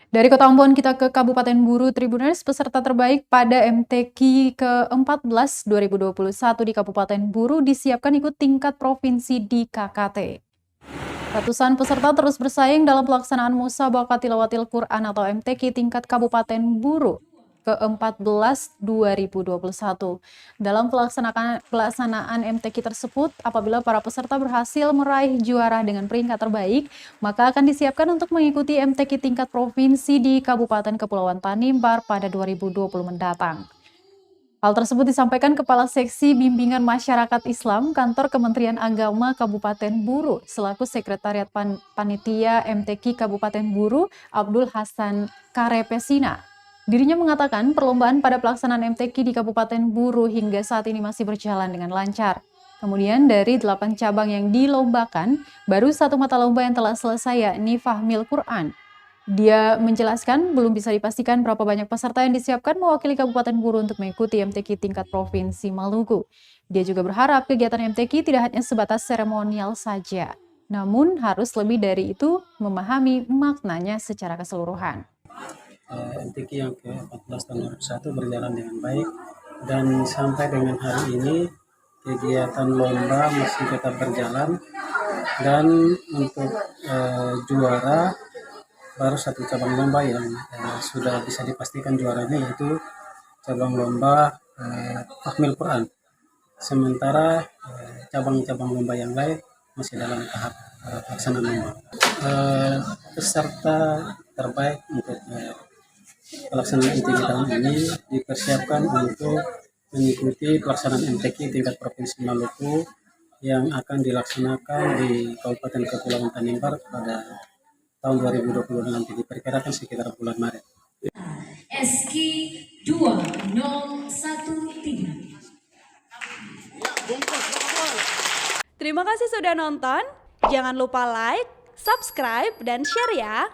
Dari Kota Ambon kita ke Kabupaten Buru Tribuners, peserta terbaik pada MTQ ke-14 2021 di Kabupaten Buru disiapkan ikut tingkat provinsi di KKT. Ratusan peserta terus bersaing dalam pelaksanaan Musabaqah Tilawatil Quran atau MTQ tingkat Kabupaten Buru ke-14 2021. Dalam pelaksanaan MTQ tersebut, apabila para peserta berhasil meraih juara dengan peringkat terbaik, maka akan disiapkan untuk mengikuti MTQ tingkat provinsi di Kabupaten Kepulauan Tanimbar pada 2020 mendatang. Hal tersebut disampaikan Kepala Seksi Bimbingan Masyarakat Islam Kantor Kementerian Agama Kabupaten Buru selaku Sekretariat Panitia MTQ Kabupaten Buru, Abdul Hasan Karepesina. Dirinya mengatakan perlombaan pada pelaksanaan MTQ di Kabupaten Buru hingga saat ini masih berjalan dengan lancar. Kemudian dari 8 cabang yang dilombakan, baru 1 mata lomba yang telah selesai yakni Fahmil Quran. Dia menjelaskan belum bisa dipastikan berapa banyak peserta yang disiapkan mewakili Kabupaten Buru untuk mengikuti MTQ tingkat Provinsi Maluku. Dia juga berharap kegiatan MTQ tidak hanya sebatas seremonial saja, namun harus lebih dari itu memahami maknanya secara keseluruhan. MTQ yang ke-14 tahun 2021 berjalan dengan baik dan sampai dengan hari ini kegiatan lomba masih tetap berjalan dan untuk juara baru 1 cabang lomba yang sudah bisa dipastikan juaranya yaitu cabang lomba Fahmil Quran. Sementara cabang-cabang lomba yang lain masih dalam tahap pelaksanaan lomba. Peserta terbaik untuk pelaksanaan MTQ tahun ini dipersiapkan untuk mengikuti pelaksanaan MTQ tingkat Provinsi Maluku yang akan dilaksanakan di Kabupaten Kepulauan Tanimbar pada tahun 2020 nanti, diperkirakan sekitar bulan Maret. SQ 2013. Terima kasih sudah nonton. Jangan lupa like, subscribe, dan share ya.